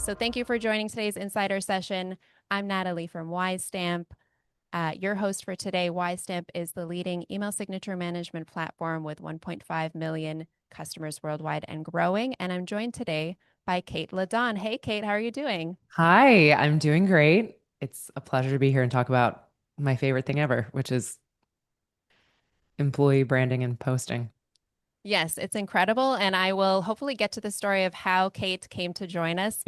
So thank you for joining today's Insider Session. I'm Natalie from WiseStamp. Your host for today. WiseStamp is the leading email signature management platform with 1.5 million customers worldwide and growing. And I'm joined today by Kait LeDonne. Hey, Kait, how are you doing? Hi, I'm doing great. It's a pleasure to be here and talk about my favorite thing ever, which is employee branding and posting. Yes, it's incredible. And I will hopefully get to the story of how Kait came to join us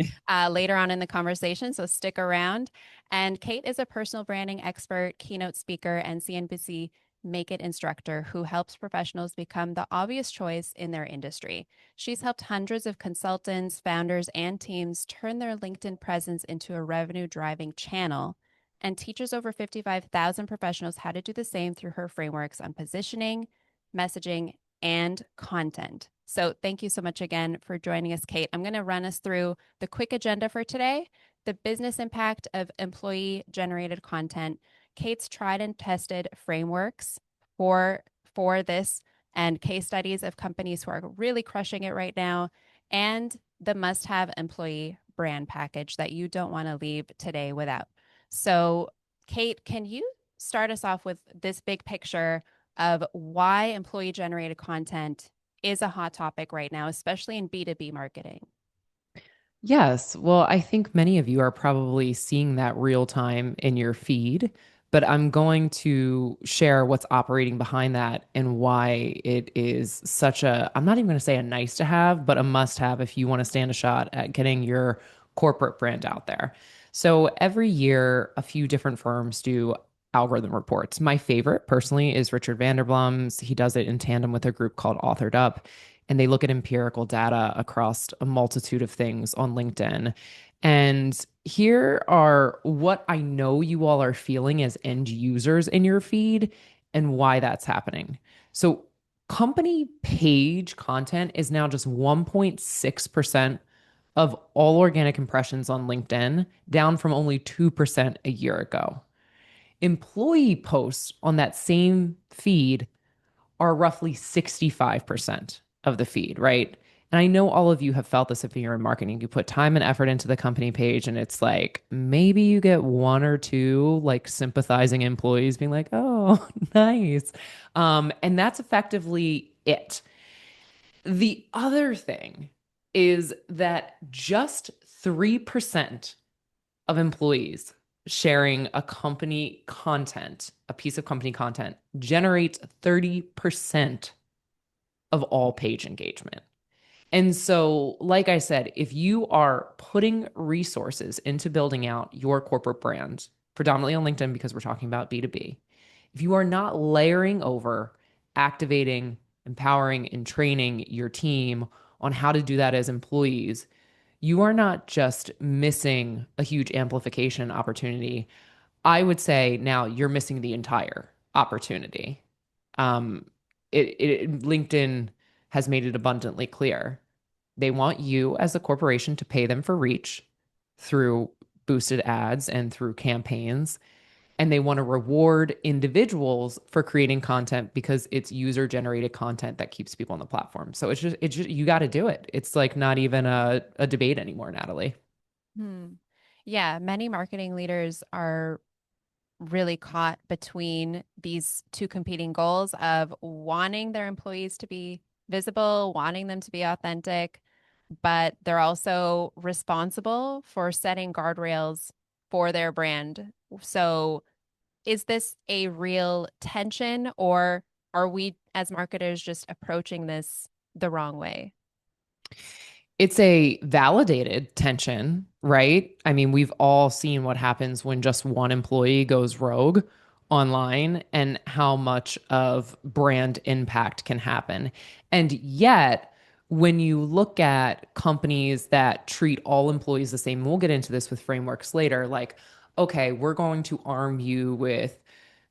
later on in the conversation. So stick around. And Kait is a personal branding expert, keynote speaker, and CNBC Make It instructor who helps professionals become the obvious choice in their industry. She's helped hundreds of consultants, founders, and teams turn their LinkedIn presence into a revenue driving channel and teaches over 55,000 professionals how to do the same through her frameworks on positioning, messaging, and content. So thank you so much again for joining us, Kait. I'm going to run us through the quick agenda for today, the business impact of employee generated content, Kait's tried and tested frameworks for this and case studies of companies who are really crushing it right now, and the must-have employee brand package that you don't want to leave today without. So, Kait, can you start us off with this big picture of why employee generated content is a hot topic right now, especially in B2B marketing? Yes, well, I think many of you are probably seeing that real time in your feed, but I'm going to share what's operating behind that and why it is such a, I'm not even going to say a nice to have, but a must have if you want to stand a shot at getting your corporate brand out there. So every year, a few different firms do algorithm reports. My favorite personally is Richard Vanderblum's. He does it in tandem with a group called Authored Up, and they look at empirical data across a multitude of things on LinkedIn. And here are what I know you all are feeling as end users in your feed and why that's happening. So, company page content is now just 1.6% of all organic impressions on LinkedIn, down from only 2% a year ago. Employee posts on that same feed are roughly 65% of the feed, right? And I know all of you have felt this if you're in marketing. You put time and effort into the company page, and it's like maybe you get one or two like sympathizing employees being like, oh, nice. And that's effectively it. The other thing is that just 3% of employees sharing a company content, a piece of company content, generates 30% of all page engagement. And so, like I said, if you are putting resources into building out your corporate brand, predominantly on LinkedIn because we're talking about B2B, if you are not layering over, activating, empowering, and training your team on how to do that as employees, you are not just missing a huge amplification opportunity. I would say now you're missing the entire opportunity. Um, LinkedIn has made it abundantly clear. They want you as a corporation to pay them for reach through boosted ads and through campaigns. And they want to reward individuals for creating content because it's user generated content that keeps people on the platform. So it's just you got to do it. It's like not even a debate anymore, Natalie. Hmm. Yeah, many marketing leaders are really caught between these two competing goals of wanting their employees to be visible, wanting them to be authentic, but they're also responsible for setting guardrails for their brand. So, is this a real tension, or are we as marketers just approaching this the wrong way? It's a validated tension, right? I mean, we've all seen what happens when just one employee goes rogue online and how much of brand impact can happen. And yet, when you look at companies that treat all employees the same, and we'll get into this with frameworks later, like, okay, we're going to arm you with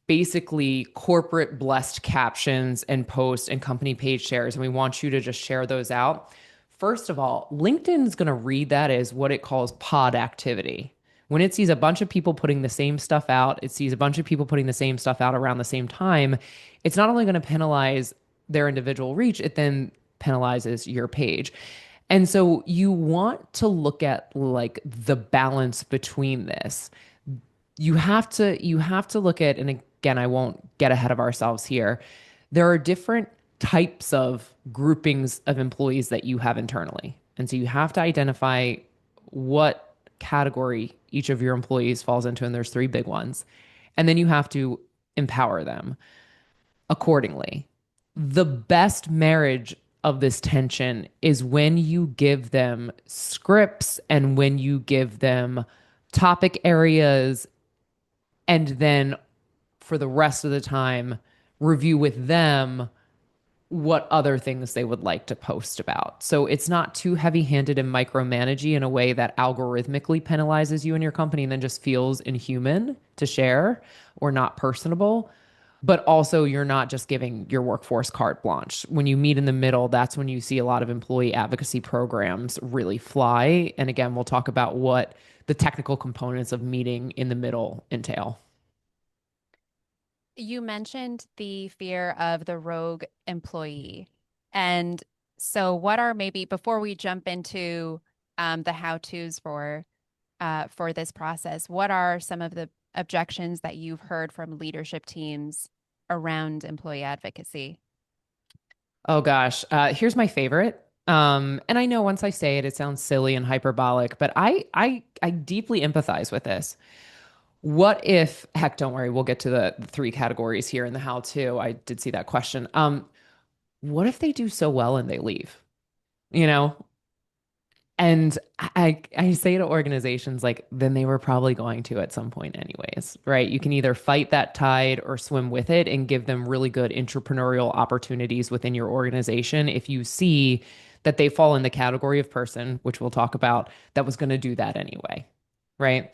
basically corporate blessed captions and posts and company page shares, and we want you to just share those out. First of all, LinkedIn's going to read that as what it calls pod activity. When it sees a bunch of people putting the same stuff out, it sees a bunch of people putting the same stuff out around the same time. It's not only going to penalize their individual reach, it then penalizes your page. And so you want to look at like the balance between this. You have to look at, and again, I won't get ahead of ourselves here. There are different types of groupings of employees that you have internally. And so you have to identify what category each of your employees falls into, and there's three big ones. And then you have to empower them accordingly. The best marriage of this tension is when you give them scripts and when you give them topic areas, and then for the rest of the time, review with them what other things they would like to post about. So it's not too heavy-handed and micromanagey in a way that algorithmically penalizes you and your company and then just feels inhuman to share or not personable. But also, you're not just giving your workforce carte blanche. When you meet in the middle, that's when you see a lot of employee advocacy programs really fly. And again, we'll talk about what the technical components of meeting in the middle entail. You mentioned the fear of the rogue employee. And so what are maybe before we jump into the how-tos for this process, what are some of the objections that you've heard from leadership teams around employee advocacy? Oh gosh, here's my favorite. And I know once I say it, it sounds silly and hyperbolic, but I deeply empathize with this. What if, heck, don't worry, we'll get to the three categories here in the how to. I did see that question. What if they do so well and they leave? You know, and I say to organizations like, then they were probably going to at some point anyways, right? You can either fight that tide or swim with it and give them really good entrepreneurial opportunities within your organization if you see that they fall in the category of person, which we'll talk about, that was going to do that anyway, right?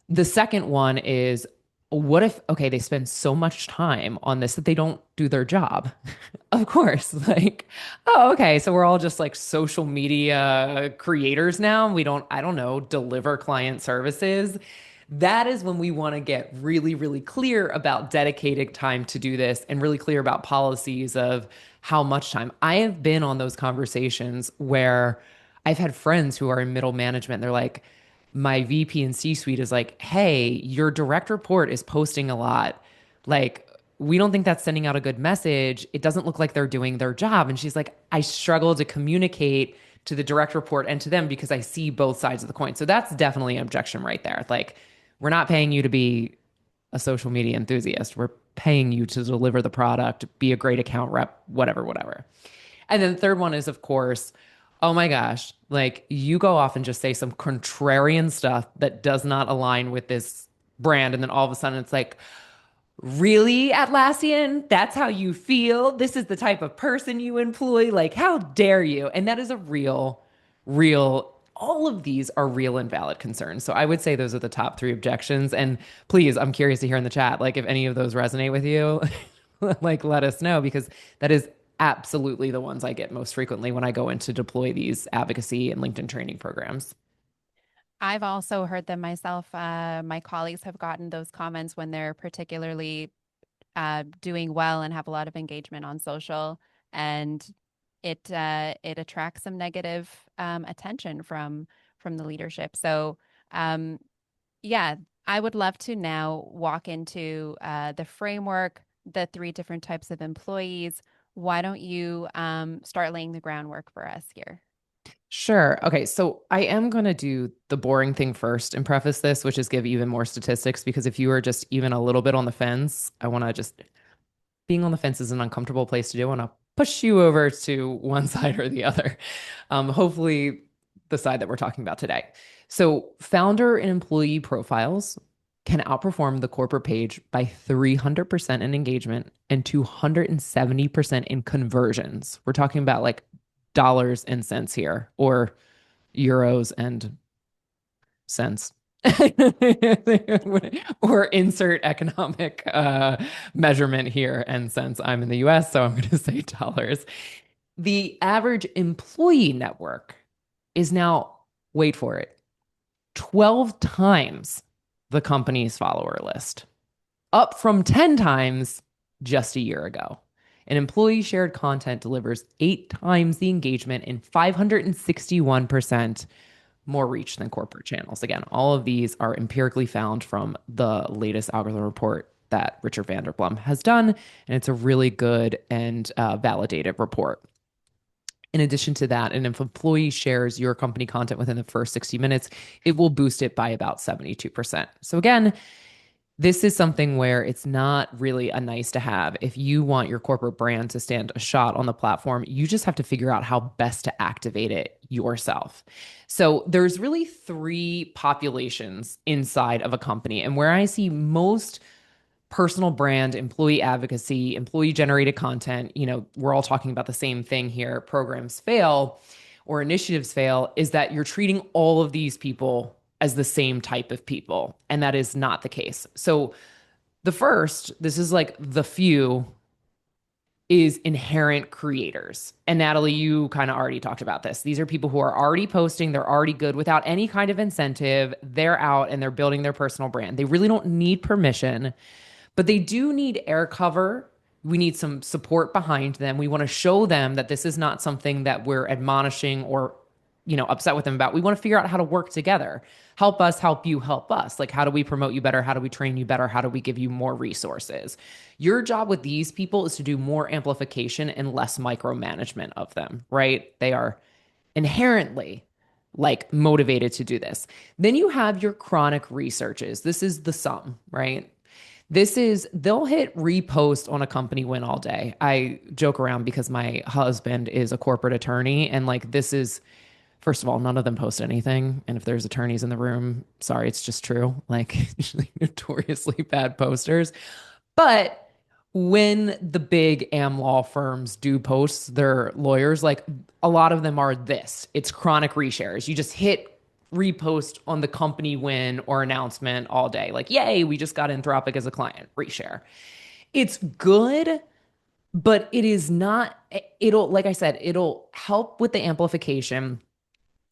The second one is, what if, okay, they spend so much time on this that they don't do their job? Of course. Like, oh, okay. So we're all just like social media creators now. We don't, I don't know, deliver client services. That is when we want to get really, really clear about dedicated time to do this and really clear about policies of how much time. I have been on those conversations where I've had friends who are in middle management. They're like, my VP and C suite is like, hey, your direct report is posting a lot. Like, we don't think that's sending out a good message. It doesn't look like they're doing their job. And she's like, I struggle to communicate to the direct report and to them because I see both sides of the coin. So that's definitely an objection right there. Like, we're not paying you to be a social media enthusiast. We're paying you to deliver the product, be a great account rep, whatever, whatever. And then the third one is, of course, oh my gosh, like you go off and just say some contrarian stuff that does not align with this brand. And then all of a sudden it's like, really, Atlassian? That's how you feel? This is the type of person you employ? Like, how dare you? And that is a real, all of these are real and valid concerns. So I would say those are the top three objections. And please, I'm curious to hear in the chat, like if any of those resonate with you, like let us know because that is absolutely the ones I get most frequently when I go in to deploy these advocacy and LinkedIn training programs. I've also heard them myself. My colleagues have gotten those comments when they're particularly doing well and have a lot of engagement on social, and it attracts some negative attention from the leadership. So yeah, I would love to now walk into the framework, the three different types of employees. Why don't you start laying the groundwork for us here? Sure. Okay. So I am going to do the boring thing first and preface this, which is give even more statistics because if you are just even a little bit on the fence, I want to just being on the fence is an uncomfortable place to do. And I'll push you over to one side or the other. Hopefully, the side that we're talking about today. So, founder and employee profiles can outperform the corporate page by 300% in engagement and 270% in conversions. We're talking about like dollars and cents here, or euros and cents. Or insert economic measurement here. And since I'm in the US, so I'm going to say dollars. The average employee network is now, wait for it, 12 times the company's follower list, up from 10 times just a year ago. And employee shared content delivers 8 times the engagement and 561% more reach than corporate channels. Again, all of these are empirically found from the latest algorithm report that Richard Vanderblom has done. And it's a really good and validated report. In addition to that, and if employee shares your company content within the first 60 minutes, it will boost it by about 72%. So again, this is something where it's not really a nice to have. If you want your corporate brand to stand a shot on the platform, you just have to figure out how best to activate it yourself. So there's really 3 populations inside of a company. And where I see most personal brand, employee advocacy, employee generated content, we're all talking about the same thing here, programs fail or initiatives fail, is that you're treating all of these people as the same type of people. And that is not the case. So the first, this is like the few, is inherent creators. And Natalie, you kind of already talked about this. These are people who are already posting, they're already good without any kind of incentive. They're out and they're building their personal brand. They really don't need permission, but they do need air cover. We need some support behind them. We want to show them that this is not something that we're admonishing or, upset with them about. We want to figure out how to work together. Help us, help you, help us. Like, how do we promote you better? How do we train you better? How do we give you more resources? Your job with these people is to do more amplification and less micromanagement of them, right? They are inherently like motivated to do this. Then you have your chronic researches. This is the sum, right? They'll hit repost on a company win all day. I joke around because my husband is a corporate attorney, and like, this is, first of all, none of them post anything. And if there's attorneys in the room, sorry, it's just true. Like, usually notoriously bad posters. But when the big am law firms do post their lawyers, like, a lot of them are this. It's chronic reshares. You just hit repost on the company win or announcement all day. Like, yay, we just got Anthropic as a client, reshare. It's good, but it is not, like I said, it'll help with the amplification,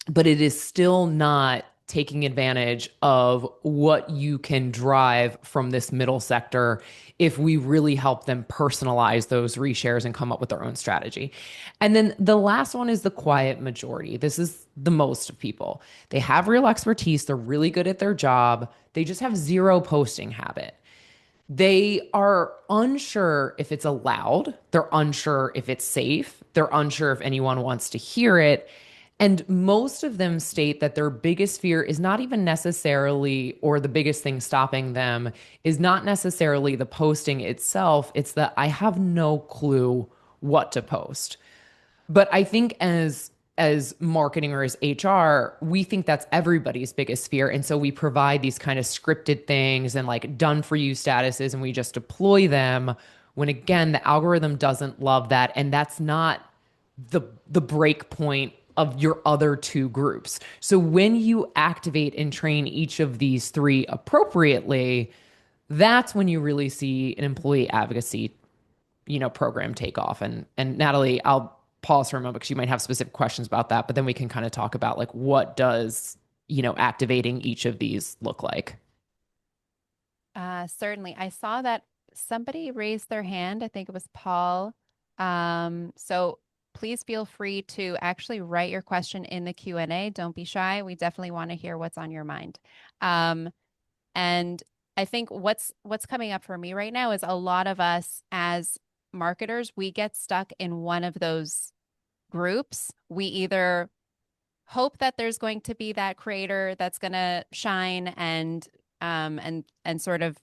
but it is still not taking advantage of what you can drive from this middle sector if we really help them personalize those reshares and come up with their own strategy. And then the last one is the quiet majority. This is the most of people. They have real expertise. They're really good at their job. They just have zero posting habit. They are unsure if it's allowed. They're unsure if it's safe. They're unsure if anyone wants to hear it. And most of them state that their biggest fear is not even necessarily, or the biggest thing stopping them is not necessarily the posting itself. It's that I have no clue what to post. But I think as marketing or as HR, we think that's everybody's biggest fear. And so we provide these kind of scripted things and like done for you statuses, and we just deploy them when, again, the algorithm doesn't love that. And that's not the break point of your other 2 groups. So when you activate and train each of these 3 appropriately, that's when you really see an employee advocacy, program take off. And Natalie, I'll pause for a moment because you might have specific questions about that, but then we can kind of talk about like, what does, activating each of these look like? Certainly. I saw that somebody raised their hand. I think it was Paul. So please feel free to actually write your question in the Q&A. Don't be shy. We definitely want to hear what's on your mind. And I think what's coming up for me right now is a lot of us as marketers, we get stuck in one of those groups. We either hope that there's going to be that creator that's going to shine and sort of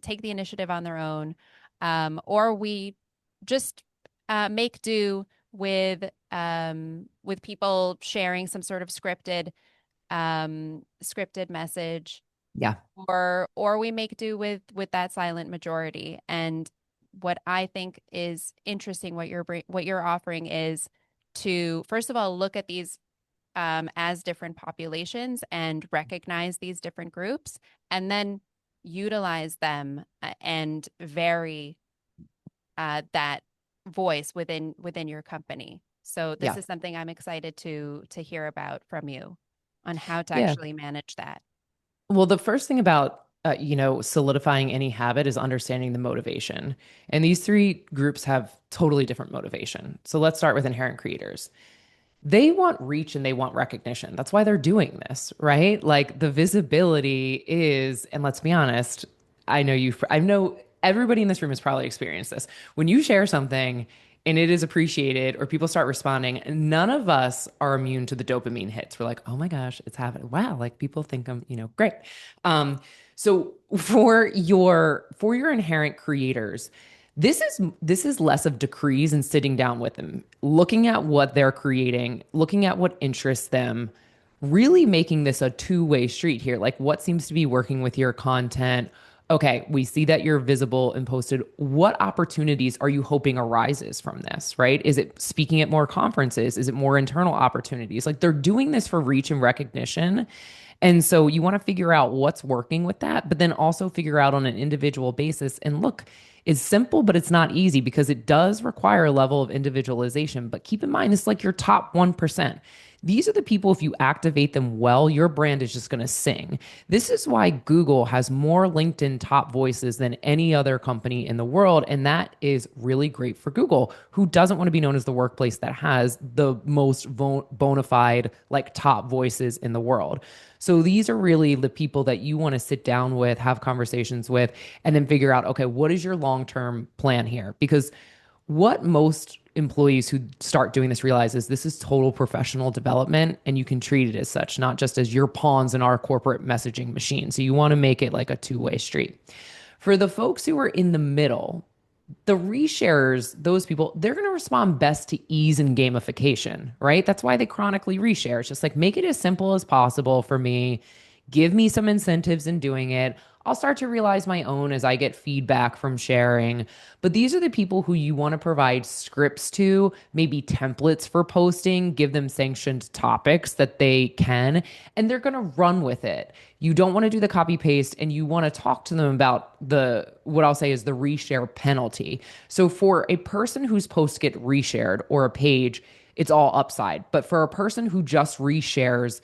take the initiative on their own, or we just make do with people sharing some sort of scripted message, Yeah. or we make do with that silent majority. And what I think is interesting, what you're offering is to, first of all, look at these as different populations and recognize these different groups, and then utilize them and vary that voice within your company. So this Yeah. is something I'm excited to hear about from you on how to Yeah. actually manage that. Well, the first thing about solidifying any habit is understanding the motivation. And these three groups have totally different motivation. So let's start with inherent creators. They want reach and they want recognition. That's why they're doing this, right? Like the visibility is, and let's be honest, I know everybody in this room has probably experienced this. When you share something and it is appreciated or people start responding, none of us are immune to the dopamine hits. We're like, oh my gosh, it's happening. Wow, like people think I'm, great. So for your inherent creators, this is less of decrees and sitting down with them, looking at what they're creating, looking at what interests them, really making this a two-way street here. Like what seems to be working with your content. Okay, we see that you're visible and posted. What opportunities are you hoping arises from this, right? Is it speaking at more conferences? Is it more internal opportunities? Like they're doing this for reach and recognition. And so you want to figure out what's working with that, but then also figure out on an individual basis. And look, it's simple, but it's not easy because it does require a level of individualization. But keep in mind, it's like your top 1%. These are the people, if you activate them well, your brand is just going to sing. This is why Google has more LinkedIn top voices than any other company in the world. And that is really great for Google, who doesn't want to be known as the workplace that has the most bona fide, like top voices in the world. So these are really the people that you want to sit down with, have conversations with, and then figure out, okay, what is your long-term plan here? Because what most employees who start doing this realize is this is total professional development and you can treat it as such, not just as your pawns in our corporate messaging machine. So you want to make it like a two-way street. For the folks who are in the middle, the resharers, those people, they're going to respond best to ease and gamification, right? That's why they chronically reshare. It's just like make it as simple as possible for me. Give me some incentives in doing it. I'll start to realize my own as I get feedback from sharing. But these are the people who you want to provide scripts to, maybe templates for posting, give them sanctioned topics that they can, and they're going to run with it. You don't want to do the copy paste and you want to talk to them about what I'll say is the reshare penalty. So for a person whose posts get reshared or a page, it's all upside. But for a person who just reshares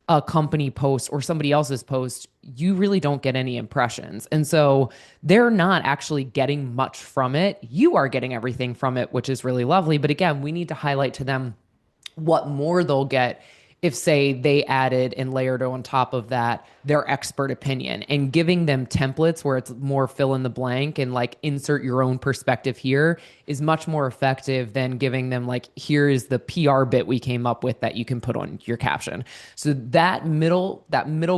a company post or somebody else's post, you really don't get any impressions. And so they're not actually getting much from it. You are getting everything from it, which is really lovely. But again, we need to highlight to them what more they'll get if, say, they added and layered on top of that their expert opinion, and giving them templates where it's more fill in the blank and like insert your own perspective here is much more effective than giving them like, here is the PR bit we came up with that you can put on your caption. So that middle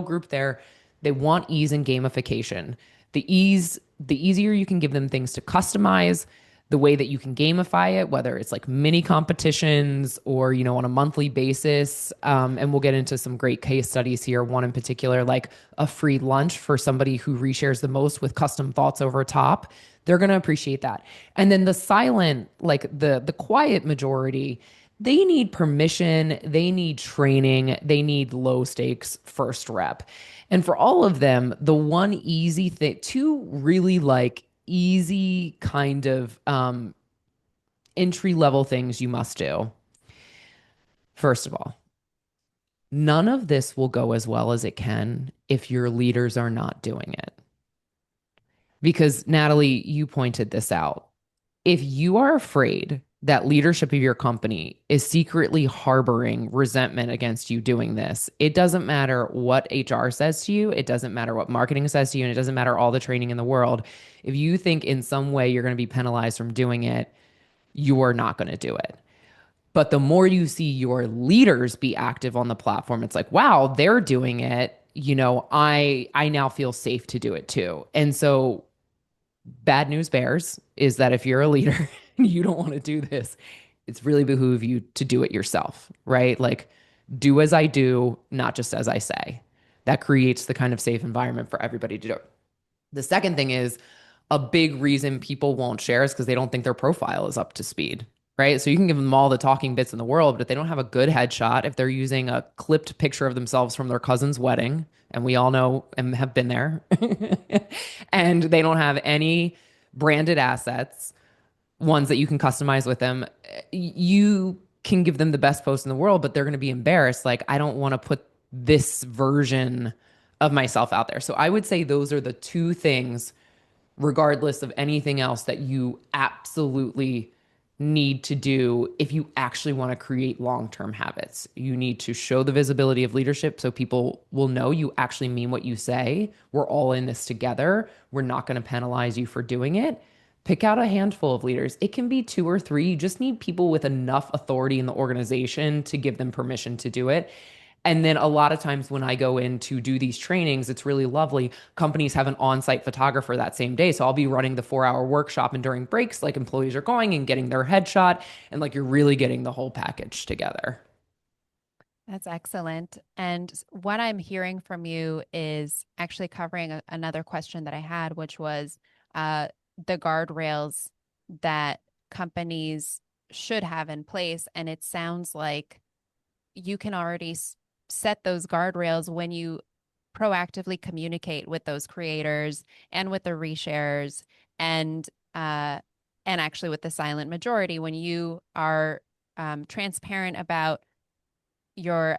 group there, they want ease and gamification. The easier you can give them things to customize, the way that you can gamify it, whether it's like mini competitions or, on a monthly basis. And we'll get into some great case studies here. One in particular, like a free lunch for somebody who reshares the most with custom thoughts over top. They're going to appreciate that. And then the silent, like the quiet majority, they need permission, they need training, they need low stakes first rep. And for all of them, the one easy thing, two really like easy kind of entry level things you must do. First of all, none of this will go as well as it can if your leaders are not doing it. Because Natalie, you pointed this out. If you are afraid that leadership of your company is secretly harboring resentment against you doing this, it doesn't matter what HR says to you. It doesn't matter what marketing says to you. And it doesn't matter all the training in the world. If you think in some way you're going to be penalized from doing it, you are not going to do it. But the more you see your leaders be active on the platform, it's like, wow, they're doing it. I now feel safe to do it too. And so bad news bears is that if you're a leader and you don't want to do this, it's really behoove you to do it yourself, right? Like do as I do, not just as I say. That creates the kind of safe environment for everybody to do it. The second thing is a big reason people won't share is because they don't think their profile is up to speed, right? So you can give them all the talking bits in the world, but if they don't have a good headshot, if they're using a clipped picture of themselves from their cousin's wedding, and we all know and have been there, and they don't have any branded assets, ones that you can customize with them, you can give them the best post in the world, but they're going to be embarrassed. Like, I don't want to put this version of myself out there. So I would say those are the two things, regardless of anything else, that you absolutely need to do if you actually want to create long-term habits. You need to show the visibility of leadership so people will know you actually mean what you say. We're all in this together. We're not going to penalize you for doing it. Pick out a handful of leaders. It can be two or three. You just need people with enough authority in the organization to give them permission to do it. And then a lot of times when I go in to do these trainings, it's really lovely. Companies have an on-site photographer that same day. So I'll be running the 4-hour workshop, and during breaks, like employees are going and getting their headshot, and like you're really getting the whole package together. That's excellent. And what I'm hearing from you is actually covering another question that I had, which was uh, the guardrails that companies should have in place. And it sounds like you can already set those guardrails when you proactively communicate with those creators and with the resharers and uh, and actually with the silent majority when you are transparent about your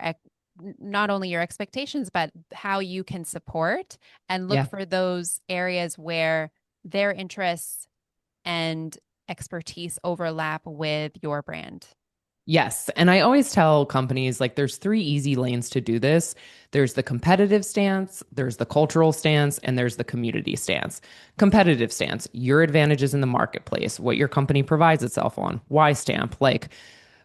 not only your expectations but how you can support and look Yeah. for those areas where their interests and expertise overlap with your brand. Yes. And I always tell companies like there's three easy lanes to do this. There's the competitive stance, there's the cultural stance, and there's the community stance. Competitive stance, your advantages in the marketplace, what your company provides itself on. WiseStamp, like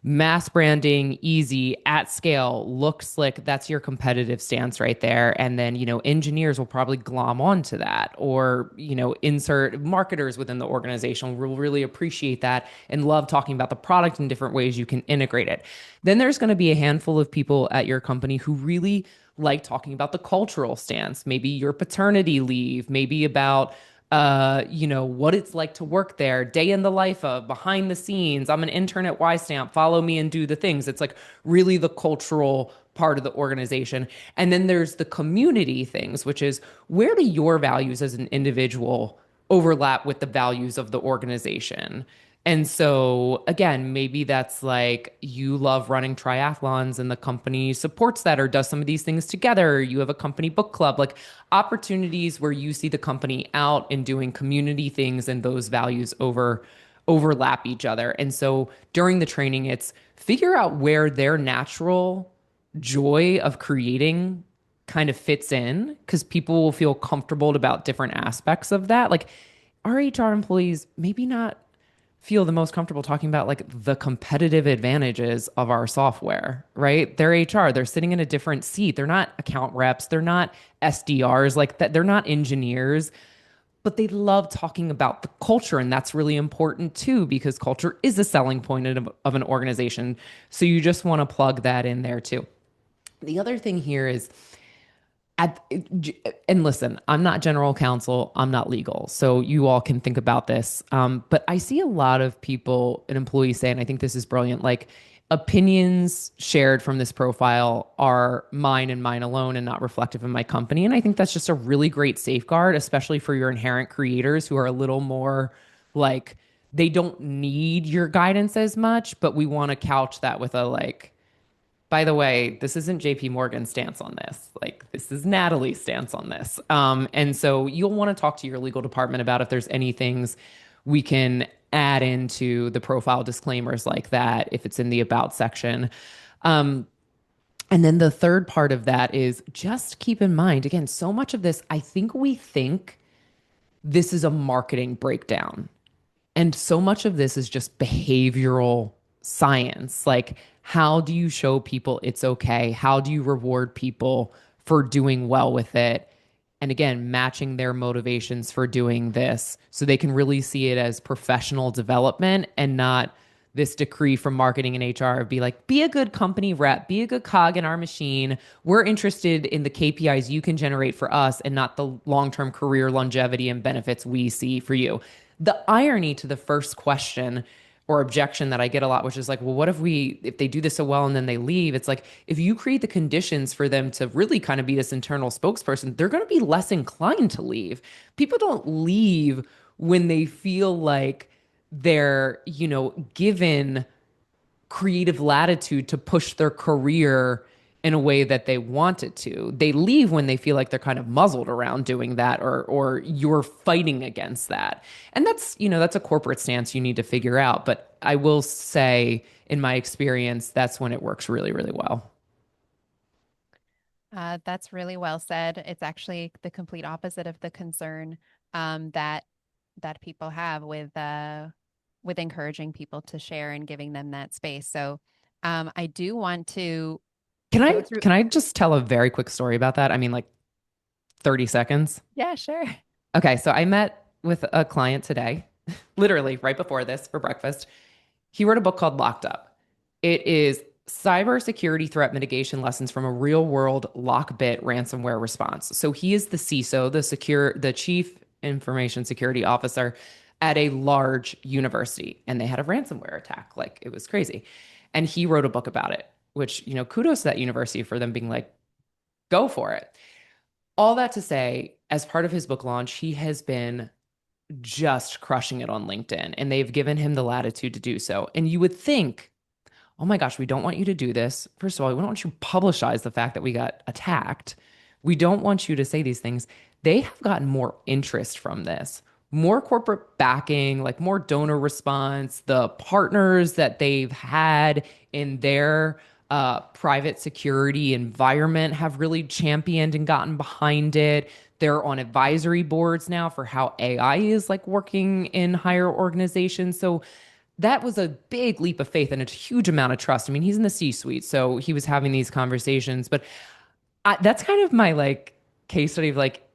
mass branding, easy, at scale, look slick. That's your competitive stance right there. And then, engineers will probably glom onto that, or, insert marketers within the organization will really appreciate that and love talking about the product in different ways you can integrate it. Then there's going to be a handful of people at your company who really like talking about the cultural stance, maybe your paternity leave, maybe about what it's like to work there, day in the life of, behind the scenes. I'm an intern at YStamp. Follow me and do the things. It's like really the cultural part of the organization. And then there's the community things, which is where do your values as an individual overlap with the values of the organization? And so, again, maybe that's like you love running triathlons and the company supports that or does some of these things together. You have a company book club, like opportunities where you see the company out and doing community things and those values overlap each other. And so during the training, it's figure out where their natural joy of creating kind of fits in because people will feel comfortable about different aspects of that. Like our HR employees, maybe not feel the most comfortable talking about like the competitive advantages of our software, right? They're HR, they're sitting in a different seat. They're not account reps, they're not SDRs, like that, they're not engineers, but they love talking about the culture. And that's really important too, because culture is a selling point of an organization. So you just want to plug that in there too. The other thing here is at, and listen, I'm not general counsel, I'm not legal, so you all can think about this. But I see a lot of people and employees say, and I think this is brilliant, like opinions shared from this profile are mine and mine alone and not reflective of my company. And I think that's just a really great safeguard, especially for your inherent creators who are a little more like, they don't need your guidance as much, but we want to couch that with a like, by the way, this isn't JP Morgan's stance on this. Like, this is Natalie's stance on this. And so you'll want to talk to your legal department about if there's any things we can add into the profile disclaimers like that, if it's in the about section. Um, and then the third part of that is just keep in mind, again, so much of this, I think we think this is a marketing breakdown. And so much of this is just behavioral science. Like, how do you show people it's okay? How do you reward people for doing well with it? And again, matching their motivations for doing this so they can really see it as professional development and not this decree from marketing and HR of be like, be a good company rep, be a good cog in our machine. We're interested in the KPIs you can generate for us and not the long-term career longevity and benefits we see for you. The irony to the first question or objection that I get a lot, which is like, well, what if they do this so well and then they leave? It's like, if you create the conditions for them to really kind of be this internal spokesperson, they're going to be less inclined to leave. People don't leave when they feel like they're, given creative latitude to push their career in a way that they want it to. They leave when they feel like they're kind of muzzled around doing that, or you're fighting against that. And that's, that's a corporate stance you need to figure out. But I will say, in my experience, that's when it works really, really well. That's really well said. It's actually the complete opposite of the concern that people have with encouraging people to share and giving them that space. So I do want to Can go I through. can I just tell a very quick story about that? I mean, like 30 seconds. Yeah, sure. Okay, so I met with a client today, literally right before this for breakfast. He wrote a book called Locked Up. It is cybersecurity threat mitigation lessons from a real world lockbit ransomware response. So he is the CISO, the chief information security officer at a large university, and they had a ransomware attack. Like it was crazy. And he wrote a book about it, which, kudos to that university for them being like, go for it. All that to say, as part of his book launch, he has been just crushing it on LinkedIn, and they've given him the latitude to do so. And you would think, oh my gosh, we don't want you to do this. First of all, we don't want you to publicize the fact that we got attacked. We don't want you to say these things. They have gotten more interest from this, more corporate backing, like more donor response. The partners that they've had in their private security environment have really championed and gotten behind it. They're on advisory boards now for how AI is like working in higher organizations. So that was a big leap of faith and a huge amount of trust. I mean, he's in the C-suite, so he was having these conversations. But that's kind of my like case study of like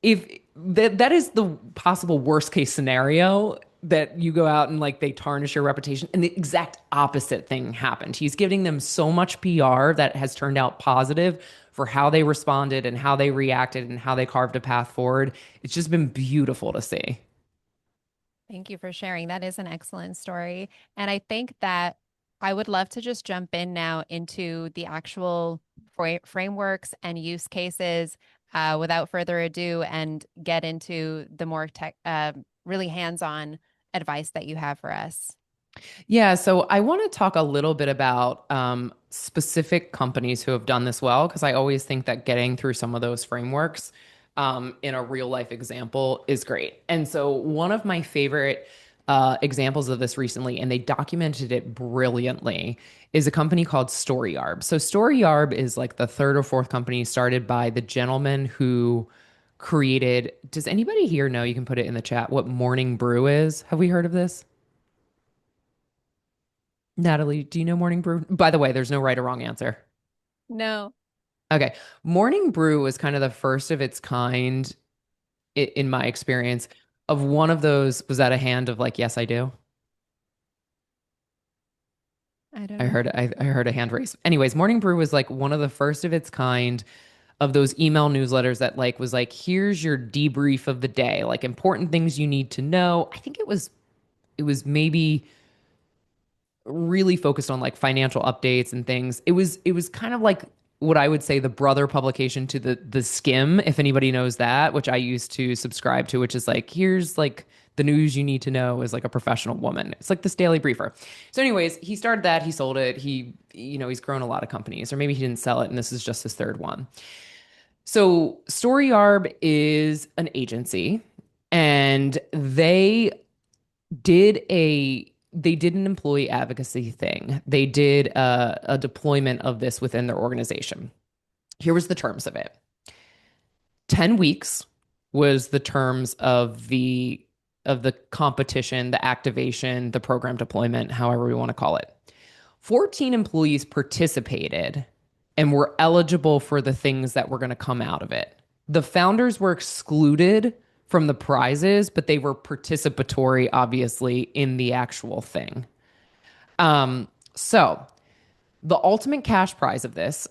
if that is the possible worst case scenario that you go out and like they tarnish your reputation, and the exact opposite thing happened. He's giving them so much PR that has turned out positive for how they responded and how they reacted and how they carved a path forward. It's just been beautiful to see. Thank you for sharing. That is an excellent story. And I think that I would love to just jump in now into the actual frameworks and use cases without further ado and get into the more really hands-on advice that you have for us. Yeah, so I want to talk a little bit about specific companies who have done this well, because I always think that getting through some of those frameworks in a real life example is great. And so one of my favorite examples of this recently, and they documented it brilliantly, is a company called StoryArb. So StoryArb is like the third or fourth company started by the gentleman who created, does anybody here know, you can put it in the chat, what Morning Brew is? Have we heard of this? Natalie, do you know Morning Brew? By the way, there's no right or wrong answer. No, Okay. Morning Brew was kind of the first of its kind in my experience of one of those. Was that a hand of like, yes, I do? I don't I know. heard I heard a hand raise. Anyways, Morning Brew was like one of the first of its kind of those email newsletters that like was like, here's your debrief of the day, like important things you need to know. I think it was maybe really focused on like financial updates and things. It was kind of like what I would say the brother publication to the Skim, if anybody knows that, which I used to subscribe to, which is like here's like the news you need to know as like a professional woman. It's like this daily briefer. So anyways, he started that, he sold it. He's grown a lot of companies, or maybe he didn't sell it and this is just his third one. So StoryArb is an agency, and they did an employee advocacy thing. They did a deployment of this within their organization. Here was the terms of it. 10 weeks was the terms of the competition, the activation, the program deployment, however we want to call it. 14 employees participated and were eligible for the things that were going to come out of it. The founders were excluded from the prizes, but they were participatory, obviously, in the actual thing. So the ultimate cash prize of this,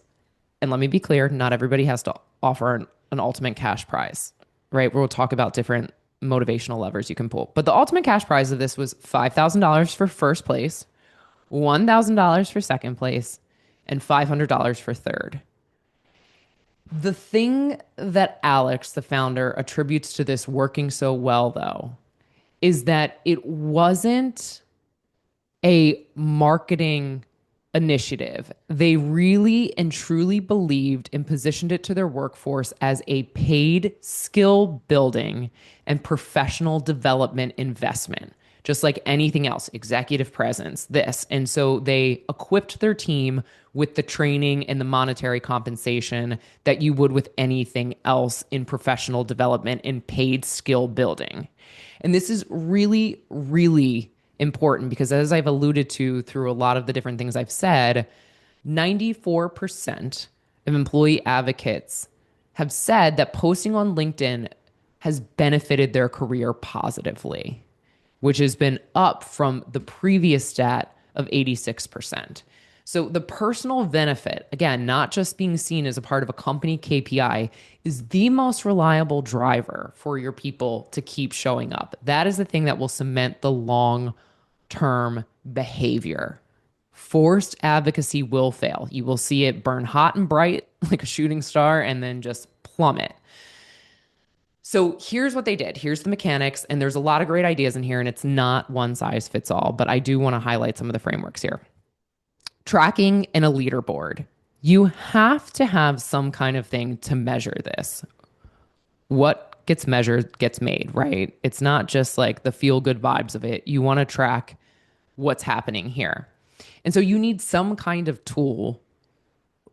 and let me be clear, not everybody has to offer an ultimate cash prize, right? We'll talk about different motivational levers you can pull. But the ultimate cash prize of this was $5,000 for first place, $1,000 for second place, and $500 for third. The thing that Alex, the founder, attributes to this working so well, though, is that it wasn't a marketing initiative. They really and truly believed and positioned it to their workforce as a paid skill building and professional development investment, just like anything else, executive presence, this. And so they equipped their team with the training and the monetary compensation that you would with anything else in professional development and paid skill building. And this is really, really important because, as I've alluded to through a lot of the different things I've said, 94% of employee advocates have said that posting on LinkedIn has benefited their career positively, which has been up from the previous stat of 86%. So the personal benefit, again, not just being seen as a part of a company KPI, is the most reliable driver for your people to keep showing up. That is the thing that will cement the long-term behavior. Forced advocacy will fail. You will see it burn hot and bright like a shooting star and then just plummet. So here's what they did. Here's the mechanics, and there's a lot of great ideas in here, and it's not one size fits all, but I do want to highlight some of the frameworks here. Tracking and a leaderboard. You have to have some kind of thing to measure this. What gets measured gets made, right? It's not just like the feel good vibes of it. You want to track what's happening here. And so you need some kind of tool.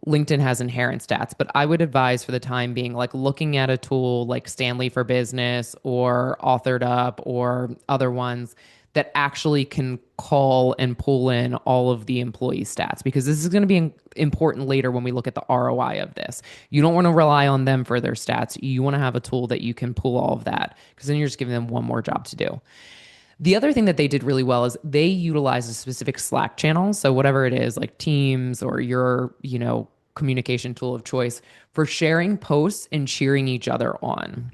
LinkedIn has inherent stats, but I would advise for the time being, like looking at a tool like Stanley for Business or Authored Up or other ones that actually can call and pull in all of the employee stats, because this is going to be important later when we look at the ROI of this. You don't want to rely on them for their stats. You want to have a tool that you can pull all of that, because then you're just giving them one more job to do. The other thing that they did really well is they utilize a specific Slack channel. So whatever it is, like Teams or your, communication tool of choice for sharing posts and cheering each other on.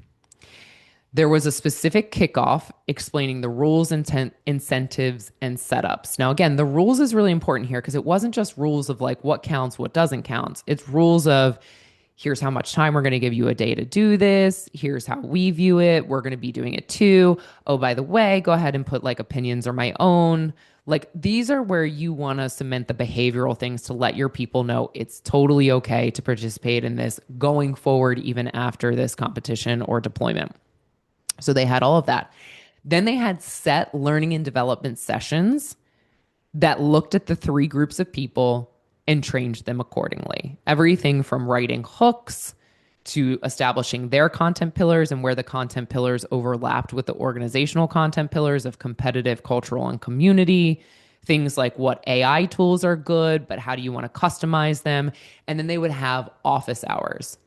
There was a specific kickoff explaining the rules, incentives, and setups. Now, again, the rules is really important here because it wasn't just rules of like what counts, what doesn't count. It's rules of here's how much time we're going to give you a day to do this. Here's how we view it. We're going to be doing it too. Oh, by the way, go ahead and put like opinions or my own. Like these are where you want to cement the behavioral things to let your people know it's totally okay to participate in this going forward, even after this competition or deployment. So they had all of that. Then they had set learning and development sessions that looked at the three groups of people and trained them accordingly. Everything from writing hooks to establishing their content pillars and where the content pillars overlapped with the organizational content pillars of competitive, cultural, and community. Things like what AI tools are good, but how do you want to customize them? And then they would have office hours.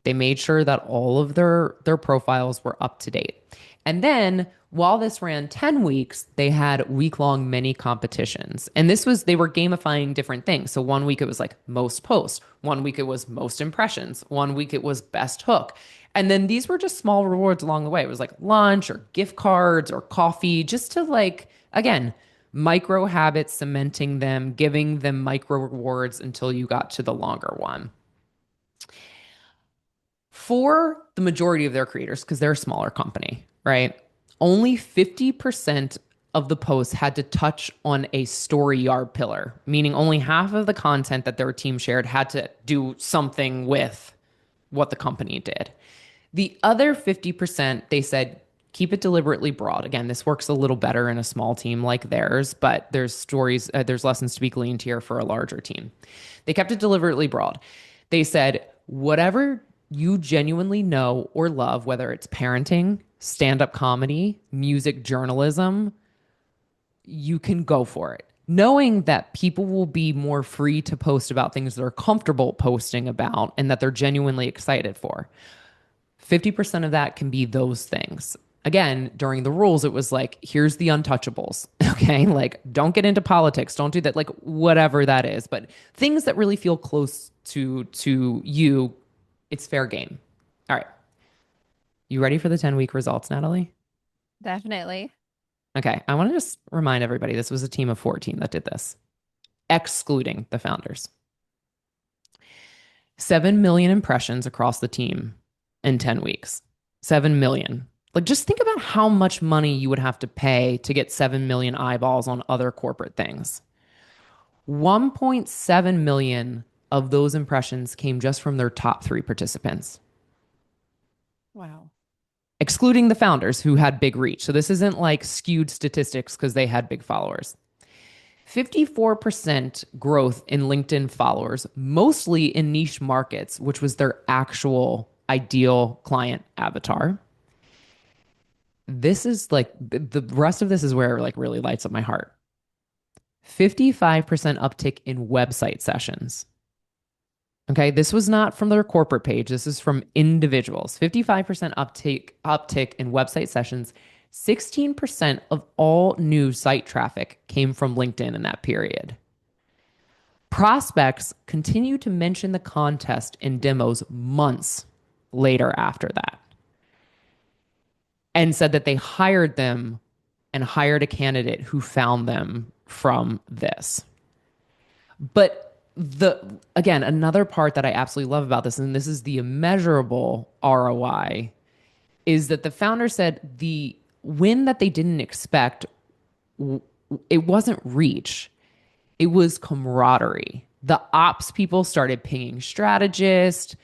They made sure that all of their profiles were up to date. And then while this ran 10 weeks, they had week-long mini competitions. And they were gamifying different things. So one week it was like most posts. One week it was most impressions. One week it was best hook. And then these were just small rewards along the way. It was like lunch or gift cards or coffee, just to like, again, micro habits, cementing them, giving them micro rewards until you got to the longer one. For the majority of their creators, because they're a smaller company, right? Only 50% of the posts had to touch on a StoryArb pillar, meaning only half of the content that their team shared had to do something with what the company did. The other 50%, they said, keep it deliberately broad. Again, this works a little better in a small team like theirs, but there's lessons to be gleaned here for a larger team. They kept it deliberately broad. They said, whatever you genuinely know or love, whether it's parenting, stand-up comedy, music, journalism, you can go for it. Knowing that people will be more free to post about things they're comfortable posting about and that they're genuinely excited for. 50% of that can be those things. Again, during the rules, it was like, here's the untouchables, okay? Like, don't get into politics. Don't do that, like, whatever that is. But things that really feel close to you, it's fair game. All right. You ready for the 10-week results, Natalie? Definitely. Okay. I want to just remind everybody, this was a team of 14 that did this, excluding the founders. 7 million impressions across the team in 10 weeks. 7 million. Like, just think about how much money you would have to pay to get 7 million eyeballs on other corporate things. 1.7 million of those impressions came just from their top three participants, Wow. excluding the founders who had big reach. So this isn't like skewed statistics because they had big followers. 54% growth in LinkedIn followers, mostly in niche markets, which was their actual ideal client avatar. This is like the rest of this is where it like really lights up my heart. 55% uptick in website sessions. Okay, this was not from their corporate page. This is from individuals. 55% uptick in website sessions. 16% of all new site traffic came from LinkedIn in that period. Prospects continue to mention the contest in demos months later after that and said that they hired them and hired a candidate who found them from this. But again, another part that I absolutely love about this, and this is the immeasurable ROI, is that the founder said the win that they didn't expect, it wasn't reach, it was camaraderie. The ops people started pinging strategists.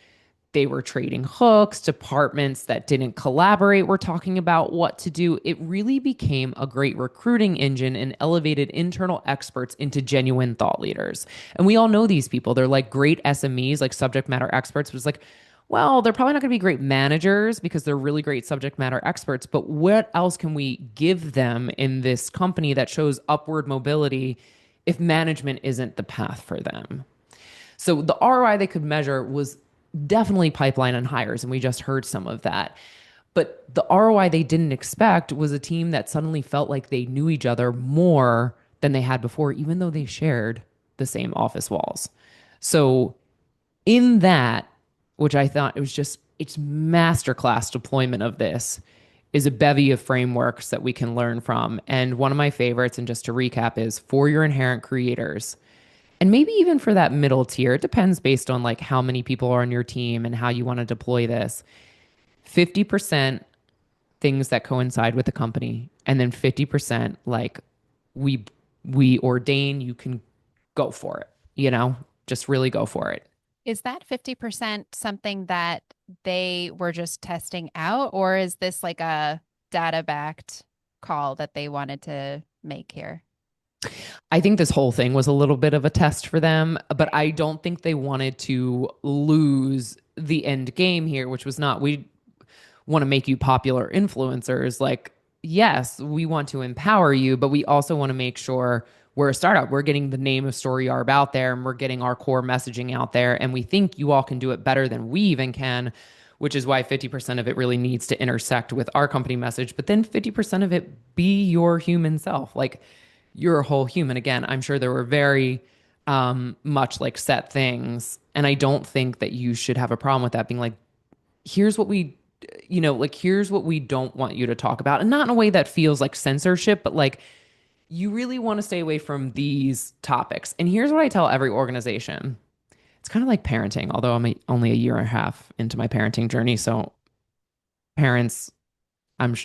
They were trading hooks. Departments that didn't collaborate were talking about what to do. It really became a great recruiting engine and elevated internal experts into genuine thought leaders. And we all know these people. They're like great SMEs, like subject matter experts, but it's like, well, they're probably not going to be great managers because they're really great subject matter experts. But what else can we give them in this company that shows upward mobility if management isn't the path for them? So the ROI they could measure was definitely pipeline and hires, and we just heard some of that. But the ROI they didn't expect was a team that suddenly felt like they knew each other more than they had before, even though they shared the same office walls. So in that, which I thought it was just its masterclass deployment of this, is a bevy of frameworks that we can learn from. And one of my favorites, and just to recap, is for your inherent creators. And maybe even for that middle tier, it depends based on like how many people are on your team and how you want to deploy this. 50% things that coincide with the company, and then 50% like we we ordain you can go for it, just really go for it. Is that 50% something that they were just testing out, or is this like a data backed call that they wanted to make here? I think this whole thing was a little bit of a test for them, but I don't think they wanted to lose the end game here, which was not, we want to make you popular influencers. Like, yes, we want to empower you, but we also want to make sure we're a startup. We're getting the name of StoryArb out there, and we're getting our core messaging out there. And we think you all can do it better than we even can, which is why 50% of it really needs to intersect with our company message. But then 50% of it be your human self. Like, you're a whole human. Again, I'm sure there were very much like set things. And I don't think that you should have a problem with that being like, here's what we, like, here's what we don't want you to talk about. And not in a way that feels like censorship, but like, you really want to stay away from these topics. And here's what I tell every organization. It's kind of like parenting, although I'm only a year and a half into my parenting journey. So parents,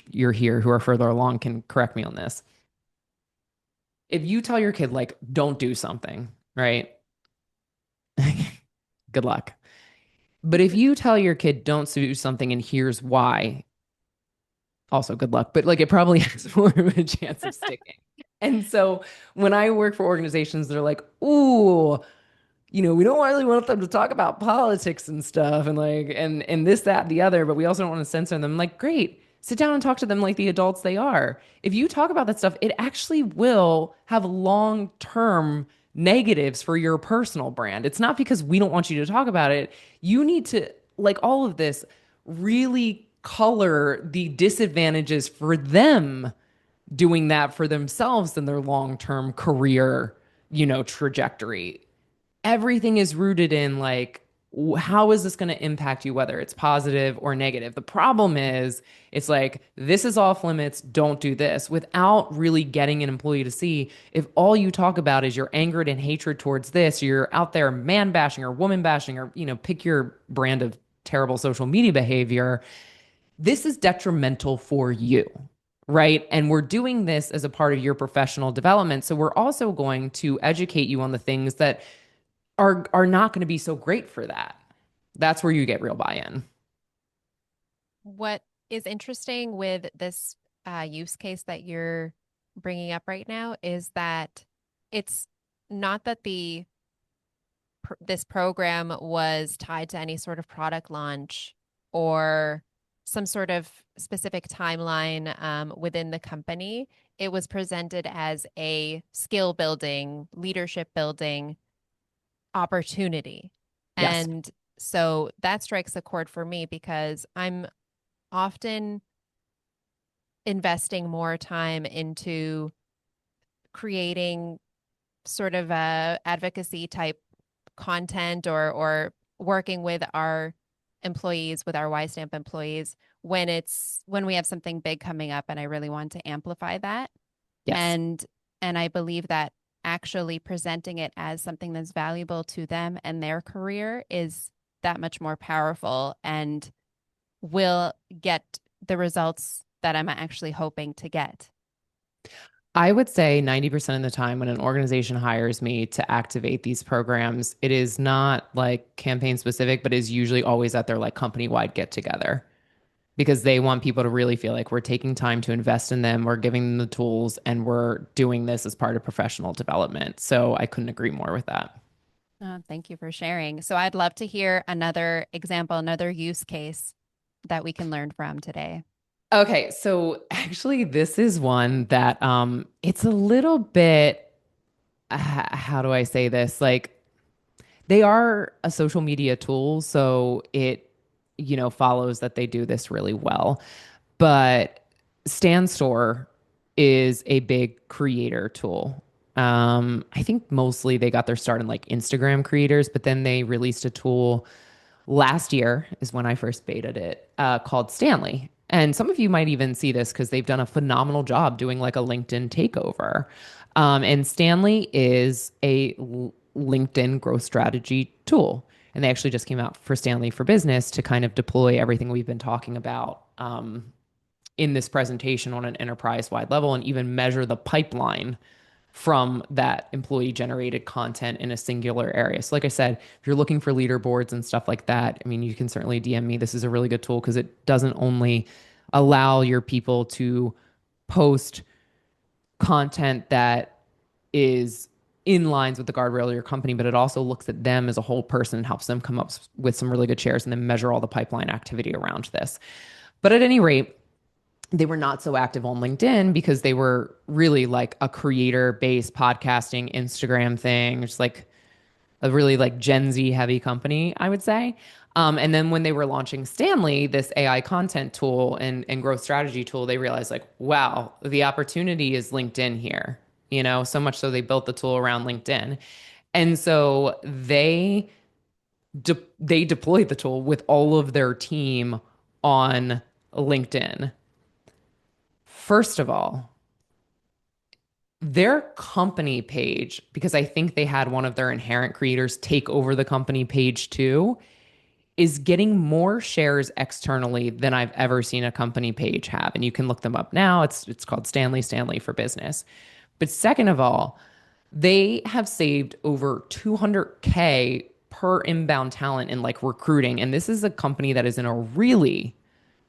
you're here who are further along can correct me on this. If you tell your kid, like, don't do something, right? Good luck. But if you tell your kid, don't do something, and here's why, also good luck. But like, it probably has more of a chance of sticking. And so when I work for organizations, they're like, ooh, we don't really want them to talk about politics and stuff and like, and this, that, the other, but we also don't want to censor them. Like, great. Sit down and talk to them like the adults they are. If you talk about that stuff, it actually will have long-term negatives for your personal brand. It's not because we don't want you to talk about it. You need to, like, all of this, really color the disadvantages for them doing that for themselves and their long-term career, trajectory. Everything is rooted in like, how is this going to impact you, whether it's positive or negative? The problem is, it's like, this is off limits, don't do this, without really getting an employee to see if all you talk about is your anger and hatred towards this, you're out there man bashing or woman bashing or, pick your brand of terrible social media behavior. This is detrimental for you. right? And we're doing this as a part of your professional development. So we're also going to educate you on the things that are not going to be so great for that. That's where you get real buy-in. What is interesting with this use case that you're bringing up right now is that it's not that this program was tied to any sort of product launch or some sort of specific timeline within the company. It was presented as a skill building, leadership building opportunity. Yes. And so that strikes a chord for me because I'm often investing more time into creating sort of a advocacy type content or working with our employees, with our WiseStamp employees when we have something big coming up and I really want to amplify that. Yes. And and I believe that actually presenting it as something that's valuable to them and their career is that much more powerful and will get the results that I'm actually hoping to get. I would say 90% of the time when an organization hires me to activate these programs, it is not like campaign specific, but is usually always at their like company wide get together because they want people to really feel like we're taking time to invest in them, we're giving them the tools, and we're doing this as part of professional development. So I couldn't agree more with that. Thank you for sharing. So I'd love to hear another example, another use case that we can learn from today. Okay, so actually this is one that it's a little bit how do I say this? Like they are a social media tool, so it follows that they do this really well. But Stan Store is a big creator tool. I think mostly they got their start in like Instagram creators, but then they released a tool last year is when I first betaed it, called Stanley. And some of you might even see this because they've done a phenomenal job doing like a LinkedIn takeover. And Stanley is a LinkedIn growth strategy tool. And they actually just came out for Stanley for Business to kind of deploy everything we've been talking about in this presentation on an enterprise wide level and even measure the pipeline from that employee generated content in a singular area. So, like I said, if you're looking for leaderboards and stuff like that, I mean, you can certainly DM me. This is a really good tool because it doesn't only allow your people to post content that is in lines with the guardrail of your company, but it also looks at them as a whole person and helps them come up with some really good shares and then measure all the pipeline activity around this. But at any rate, they were not so active on LinkedIn because they were really like a creator based podcasting Instagram thing, just like a really like Gen Z heavy company, I would say. And then when they were launching Stanley, this AI content tool and growth strategy tool, they realized like, wow, the opportunity is LinkedIn here, so much so they built the tool around LinkedIn. And so they deployed the tool with all of their team on LinkedIn. First of all, their company page, because I think they had one of their inherent creators take over the company page too, is getting more shares externally than I've ever seen a company page have. And you can look them up now. It's called Stanley for Business. But second of all, they have saved over 200K per inbound talent in like recruiting. And this is a company that is in a really,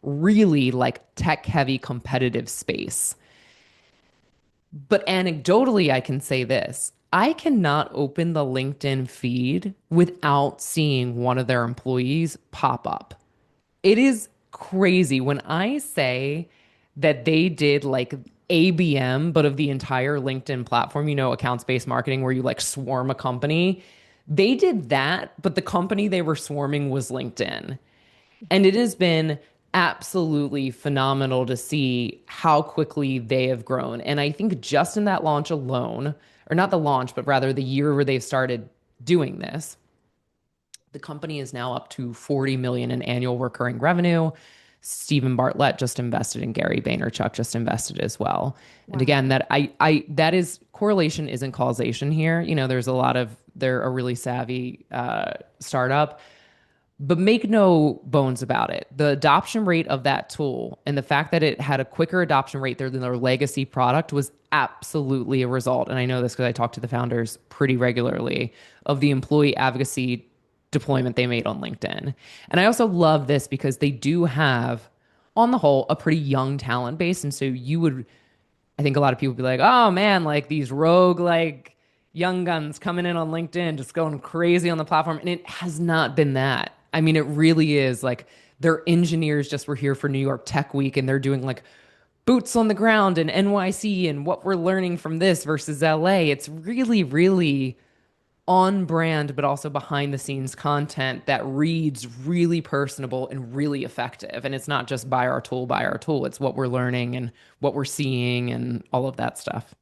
really like tech heavy competitive space. But anecdotally, I can say this. I cannot open the LinkedIn feed without seeing one of their employees pop up. It is crazy when I say that they did like ABM, but of the entire LinkedIn platform, accounts based marketing where you like swarm a company. They did that, but the company they were swarming was LinkedIn. And it has been absolutely phenomenal to see how quickly they have grown. And I think just in that launch alone, or not the launch, but rather the year where they've started doing this, the company is now up to 40 million in annual recurring revenue. Stephen Bartlett just invested and Gary Vaynerchuk just invested as well. And Wow. again, that is correlation isn't causation here. There's a lot of they're a really savvy startup, But make no bones about it. The adoption rate of that tool and the fact that it had a quicker adoption rate there than their legacy product was absolutely a result. And I know this because I talk to the founders pretty regularly of the employee advocacy deployment they made on LinkedIn. And I also love this because they do have, on the whole, a pretty young talent base. And so you would, I think a lot of people would be like, oh man, like these rogue, like young guns coming in on LinkedIn, just going crazy on the platform. And it has not been that. I mean, it really is like their engineers just were here for New York Tech Week and they're doing like boots on the ground in NYC and what we're learning from this versus LA. It's really, really on brand, but also behind the scenes content that reads really personable and really effective. And it's not just buy our tool, buy our tool. It's what we're learning and what we're seeing and all of that stuff.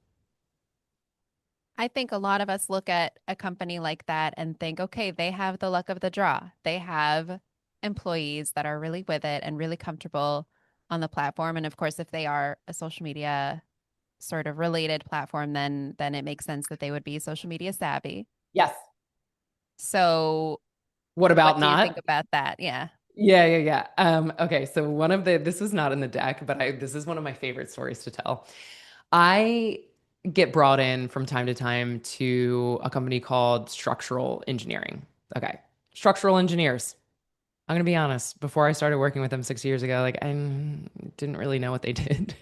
I think a lot of us look at a company like that and think, okay, they have the luck of the draw. They have employees that are really with it and really comfortable on the platform. And of course, if they are a social media sort of related platform, then it makes sense that they would be social media savvy. Yes. So What what about do you think not? about that? Yeah. Yeah, yeah, yeah. Okay, so this was not in the deck, but this is one of my favorite stories to tell. I get brought in from time to time to a company called Structural Engineering. Okay. Structural engineers. I'm gonna be honest, before I started working with them 6 years ago, like I didn't really know what they did.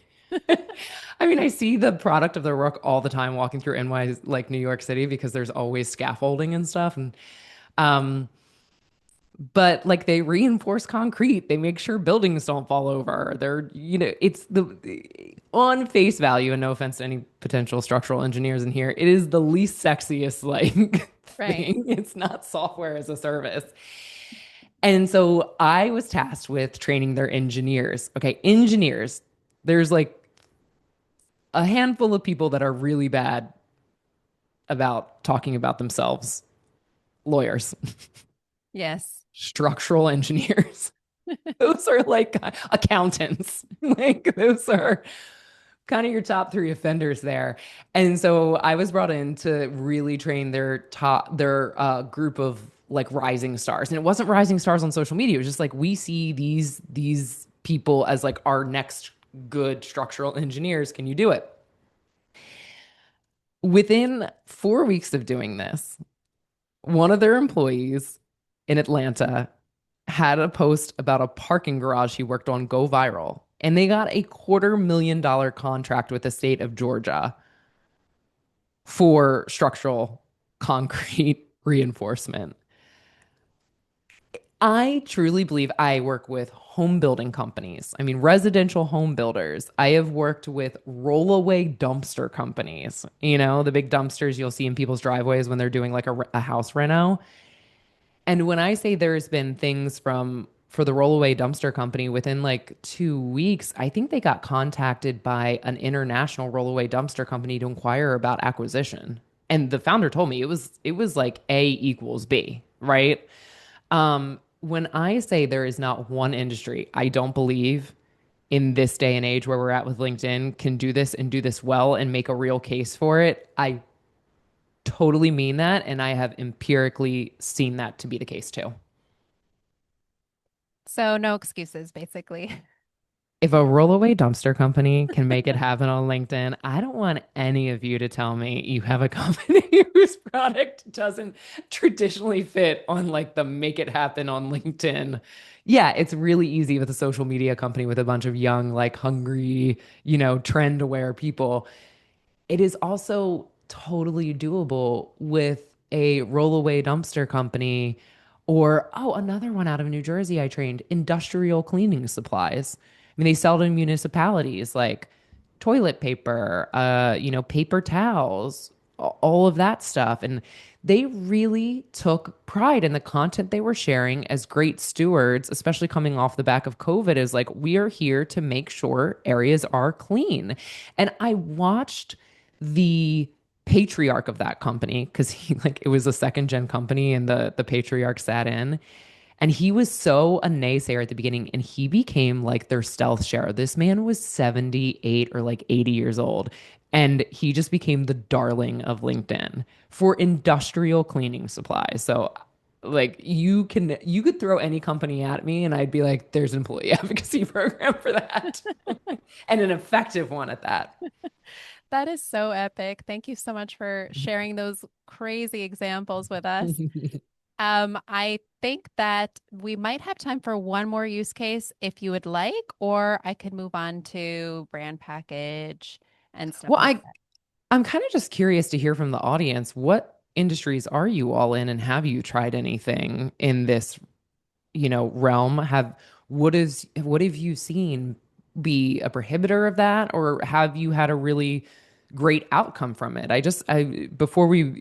I mean, I see the product of their work all the time walking through NY, like New York City, because there's always scaffolding and stuff. And um, but like they reinforce concrete, they make sure buildings don't fall over. It's the on face value, and no offense to any potential structural engineers in here, it is the least sexiest like Right. thing. It's not software as a service. And so I was tasked with training their engineers. Okay, engineers, there's like a handful of people that are really bad about talking about themselves. Lawyers, Yes. structural engineers. Those are like accountants. Like those are kind of your top three offenders there. And so I was brought in to really train their group of like rising stars. And it wasn't rising stars on social media. It was just like we see these people as like our next good structural engineers. Can you do it? Within 4 weeks of doing this, one of their employees in Atlanta had a post about a parking garage he worked on go viral. And they got a $250,000 contract with the state of Georgia for structural concrete reinforcement. I truly believe I work with home building companies. I mean, residential home builders. I have worked with rollaway dumpster companies, the big dumpsters you'll see in people's driveways when they're doing like a house reno. And when I say there's been things for the rollaway dumpster company within like 2 weeks, I think they got contacted by an international rollaway dumpster company to inquire about acquisition. And the founder told me it was like A equals B, right? When I say there is not one industry I don't believe in this day and age where we're at with LinkedIn can do this and do this well and make a real case for it, I totally mean that. And I have empirically seen that to be the case too. So no excuses, basically. If a rollaway dumpster company can make it happen on LinkedIn, I don't want any of you to tell me you have a company whose product doesn't traditionally fit on like the make it happen on LinkedIn. Yeah, it's really easy with a social media company with a bunch of young, like hungry, trend aware people. It is also totally doable with a rollaway dumpster company or, oh, another one out of New Jersey I trained, industrial cleaning supplies. I mean, they sell to municipalities like toilet paper, paper towels, all of that stuff. And they really took pride in the content they were sharing as great stewards, especially coming off the back of COVID, is like, we are here to make sure areas are clean. And I watched the patriarch of that company because he like it was a second gen company and the patriarch sat in and he was so a naysayer at the beginning and he became like their stealth share. This man was 78 or like 80 years old and he just became the darling of LinkedIn for industrial cleaning supplies. So Like you could throw any company at me and I'd be like, there's an employee advocacy program for that. And an effective one at that. That is so epic. Thank you so much for sharing those crazy examples with us. I think that we might have time for one more use case if you would like, or I could move on to brand package and stuff Well, like that. I'm kind of just curious to hear from the audience. What industries are you all in, and have you tried anything in this, realm? What have you seen be a prohibitor of that, or have you had a really great outcome from it? I before we,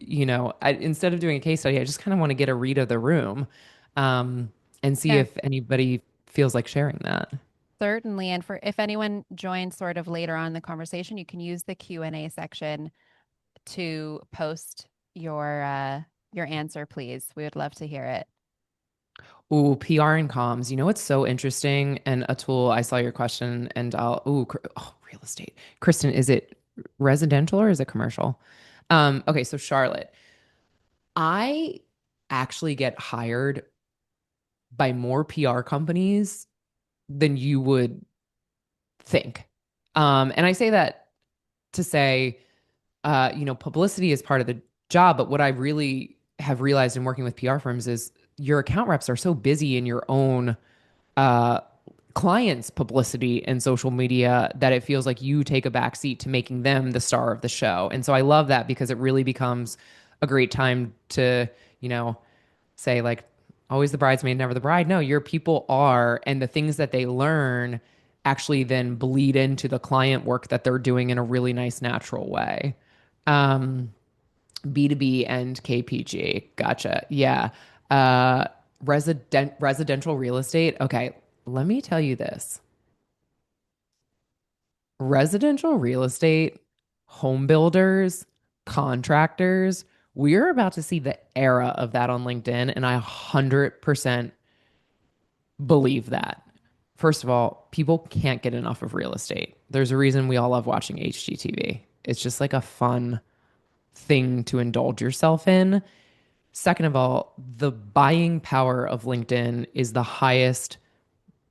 instead of doing a case study, I just kind of want to get a read of the room, um, and see Yeah, if anybody feels like sharing that. certainly. And for if anyone joins sort of later on in the conversation, you can use the Q&A section to post your answer, please. We would love to hear it. Ooh, PR and comms. You know what's so interesting? And Atul, I saw your question and real estate. Kristen, is it residential or is it commercial? Okay, so Charlotte, I actually get hired by more PR companies than you would think. And I say that to say, publicity is part of the job, but what I really have realized in working with PR firms is your account reps are so busy in your own uh, clients' publicity and social media that it feels like you take a back seat to making them the star of the show. And so I love that because it really becomes a great time to, say like always the bridesmaid, never the bride. No, your people are, and the things that they learn actually then bleed into the client work that they're doing in a really nice, natural way. Um, B2B and KPG. Gotcha. Yeah. Uh, residential real estate. Okay. Let me tell you this. Residential real estate, home builders, contractors, we're about to see the era of that on LinkedIn. And I 100% believe that. First of all, people can't get enough of real estate. There's a reason we all love watching HGTV. It's just like a fun thing to indulge yourself in. Second of all, the buying power of LinkedIn is the highest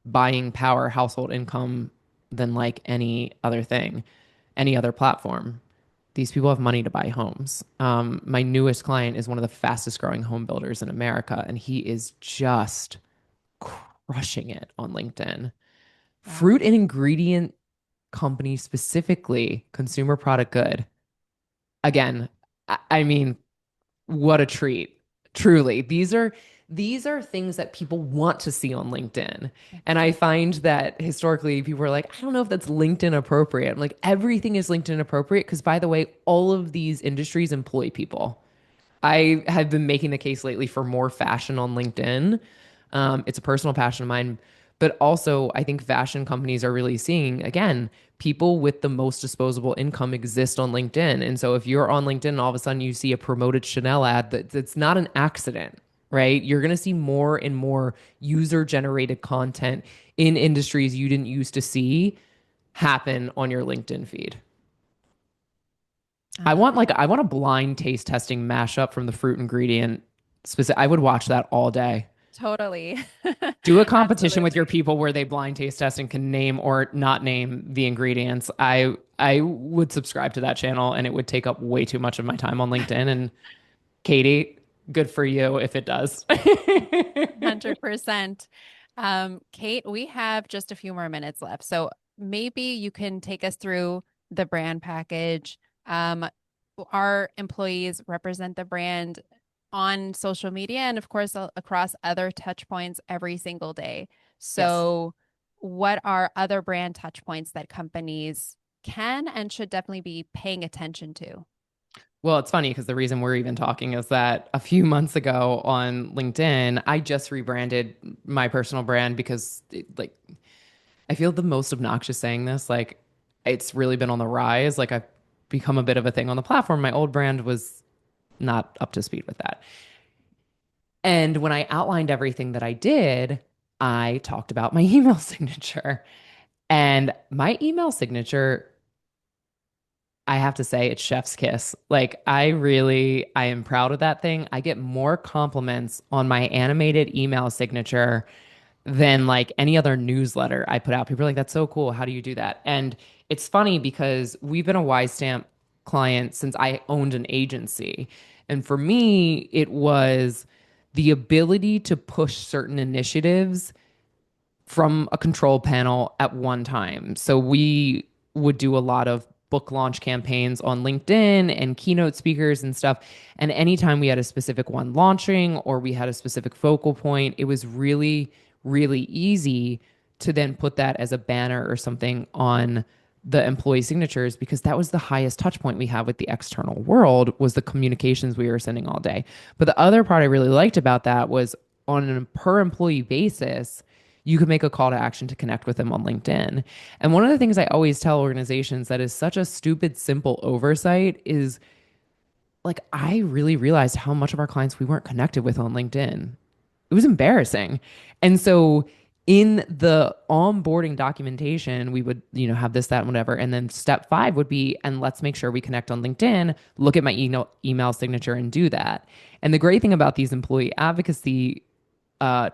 buying power household income than like any other thing, any other platform. These people have money to buy homes. My newest client is one of the fastest growing home builders in America, and he is just crushing it on LinkedIn. Wow. Fruit and ingredient company, specifically consumer product good. Again, I mean, what a treat. Truly. These are things that people want to see on LinkedIn. And I Exactly. find that historically people are like, I don't know if that's LinkedIn appropriate. I'm like, everything is LinkedIn appropriate because by the way, all of these industries employ people. I have been making the case lately for more fashion on LinkedIn. It's a personal passion of mine, but also I think fashion companies are really seeing again people with the most disposable income exist on LinkedIn. And so if you're on LinkedIn and all of a sudden you see a promoted Chanel ad, that's not an accident, right? You're going to see more and more user generated content in industries you didn't used to see happen on your LinkedIn feed. Uh, I want a blind taste testing mashup from the fruit ingredient specific. I would watch that all day. totally. Do a competition with your Absolutely. people where they blind taste test and can name or not name the ingredients. I would subscribe to that channel and it would take up way too much of my time on LinkedIn. And Katie, good for you if it does. 100%. Kait, we have just a few more minutes left. So maybe you can take us through the brand package. Our employees represent the brand on social media and, of course, across other touch points every single day. Yes. So, what are other brand touch points that companies can and should definitely be paying attention to? Well, it's funny because the reason we're even talking is that a few months ago on LinkedIn, I just rebranded my personal brand because I feel the most obnoxious saying this. Like, it's really been on the rise. Like, I've become a bit of a thing on the platform. My old brand was not up to speed with that. And when I outlined everything that I did, I talked about my email signature. And my email signature, I have to say it's chef's kiss. Like I am proud of that thing. I get more compliments on my animated email signature than like any other newsletter I put out. People are like, that's so cool. How do you do that? And it's funny because we've been a WiseStamp client since I owned an agency. And for me, it was the ability to push certain initiatives from a control panel at one time. So we would do a lot of book launch campaigns on LinkedIn and keynote speakers and stuff. And anytime we had a specific one launching or we had a specific focal point, it was really, really easy to then put that as a banner or something on the employee signatures because that was the highest touch point we have with the external world was the communications we were sending all day. But the other part I really liked about that was on a per employee basis, you could make a call to action to connect with them on LinkedIn. And one of the things I always tell organizations that is such a stupid, simple oversight is like, I really realized how much of our clients we weren't connected with on LinkedIn. It was embarrassing. And so in the onboarding documentation, we would, have this, that, and whatever. And then step 5 would be, and let's make sure we connect on LinkedIn, look at my email signature and do that. And the great thing about these employee advocacy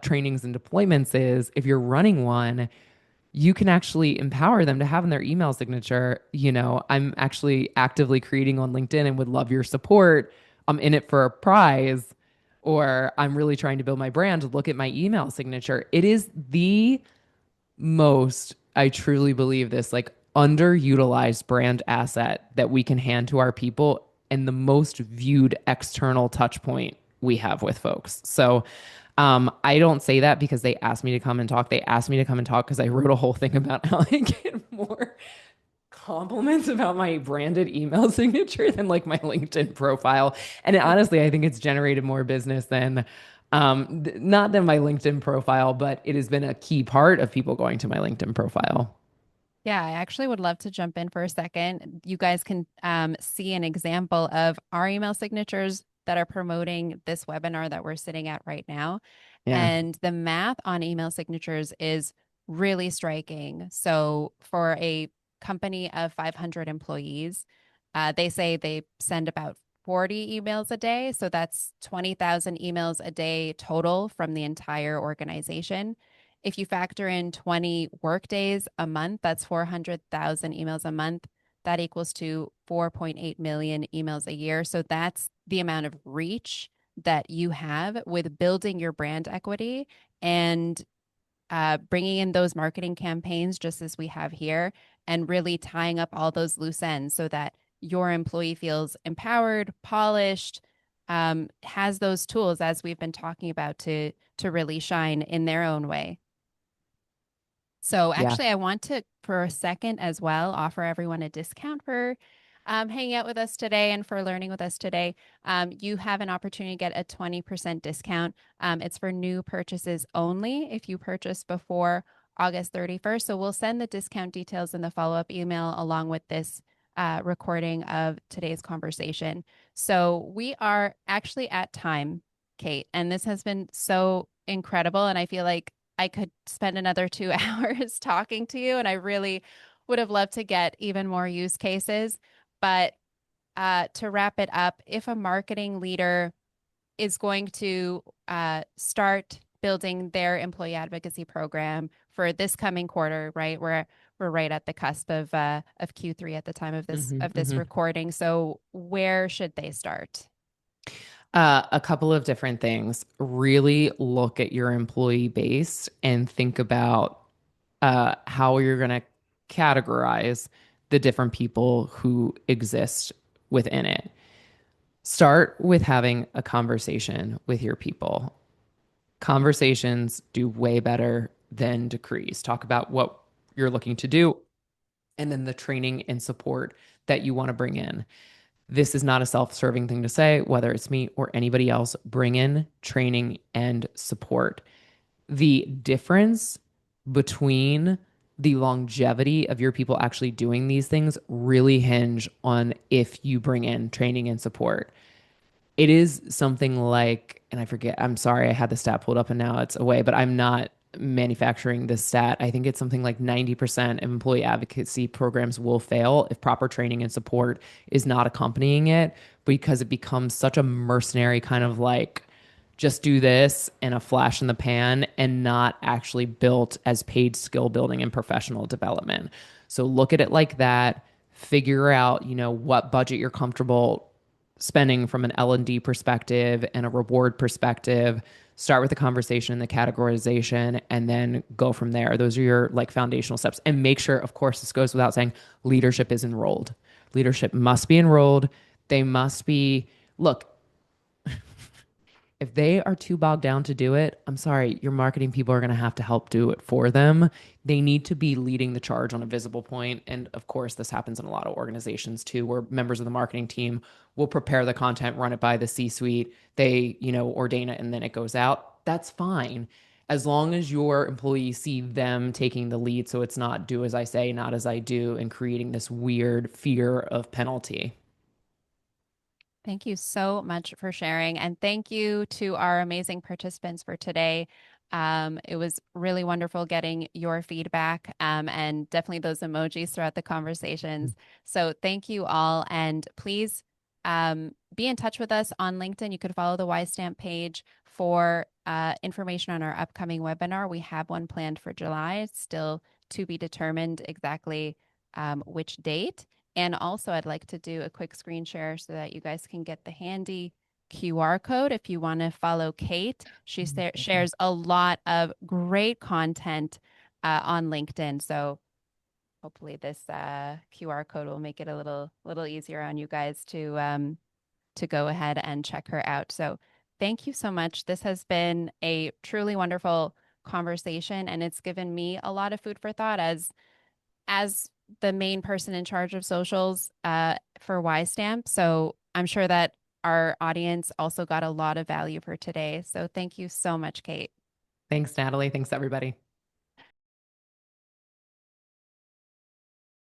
trainings and deployments is if you're running one, you can actually empower them to have in their email signature, I'm actually actively creating on LinkedIn and would love your support. I'm in it for a prize, or I'm really trying to build my brand. Look at my email signature. It is the most, I truly believe this, like underutilized brand asset that we can hand to our people and the most viewed external touch point we have with folks. So I don't say that because they asked me to come and talk. They asked me to come and talk because I wrote a whole thing about how I get more compliments about my branded email signature than like my LinkedIn profile. And honestly, I think it's generated more business than not than my LinkedIn profile, but it has been a key part of people going to my LinkedIn profile. Yeah, I actually would love to jump in for a second. You guys can see an example of our email signatures that are promoting this webinar that we're sitting at right now. Yeah. And the math on email signatures is really striking. So for a company of 500 employees, they say they send about 40 emails a day. So that's 20,000 emails a day total from the entire organization. If you factor in 20 work days a month, that's 400,000 emails a month. That equals to 4.8 million emails a year. So that's the amount of reach that you have with building your brand equity and bringing in those marketing campaigns, just as we have here, and really tying up all those loose ends so that your employee feels empowered, polished, has those tools as we've been talking about to really shine in their own way. So Yeah. actually, I want to, for a second as well, offer everyone a discount for hanging out with us today and for learning with us today. You have an opportunity to get a 20% discount. It's for new purchases only if you purchase before August 31st. So we'll send the discount details in the follow-up email along with this recording of today's conversation. So we are actually at time, Kait, and this has been so incredible. And I feel like I could spend another 2 hours talking to you, and I really would have loved to get even more use cases. But to wrap it up, if a marketing leader is going to start building their employee advocacy program for this coming quarter, right? We're right at the cusp of Q3 at the time of this Hmm. recording. So where should they start? A couple of different things. Really look at your employee base and think about how you're going to categorize the different people who exist within it. Start with having a conversation with your people. Conversations do way better than decrees. Talk about what you're looking to do and then the training and support that you want to bring in. This is not a self-serving thing to say, whether it's me or anybody else. Bring in training and support. The difference between the longevity of your people actually doing these things really hinge on if you bring in training and support. It is something like, and I forget, I'm sorry, I had the stat pulled up and now it's away, but I'm not manufacturing this stat. I think it's something like 90% of employee advocacy programs will fail if proper training and support is not accompanying it, because it becomes such a mercenary kind of like, just do this and a flash in the pan, and not actually built as paid skill building and professional development. So look at it like that. Figure out, what budget you're comfortable spending from an L&D perspective and a reward perspective. Start with the conversation and the categorization, and then go from there. Those are your like foundational steps. And make sure, of course, this goes without saying, leadership is enrolled. Leadership must be enrolled. They must be, look, if they are too bogged down to do it, I'm sorry, your marketing people are going to have to help do it for them. They need to be leading the charge on a visible point. And of course, this happens in a lot of organizations too, where members of the marketing team will prepare the content, run it by the C-suite, they, ordain it, and then it goes out. That's fine. As long as your employees see them taking the lead. So it's not do as I say, not as I do, and creating this weird fear of penalty. Thank you so much for sharing. And thank you to our amazing participants for today. It was really wonderful getting your feedback and definitely those emojis throughout the conversations. So thank you all. And please be in touch with us on LinkedIn. You could follow the WiseStamp page for information on our upcoming webinar. We have one planned for July. It's still to be determined exactly which date. And also, I'd like to do a quick screen share so that you guys can get the handy QR code if you want to follow Kait. She shares a lot of great content on LinkedIn. So hopefully this QR code will make it a little easier on you guys to go ahead and check her out. So thank you so much. This has been a truly wonderful conversation, and it's given me a lot of food for thought as the main person in charge of socials for WiseStamp. So I'm sure that our audience also got a lot of value for today. So thank you so much, Kait. Thanks, Natalie. Thanks, everybody.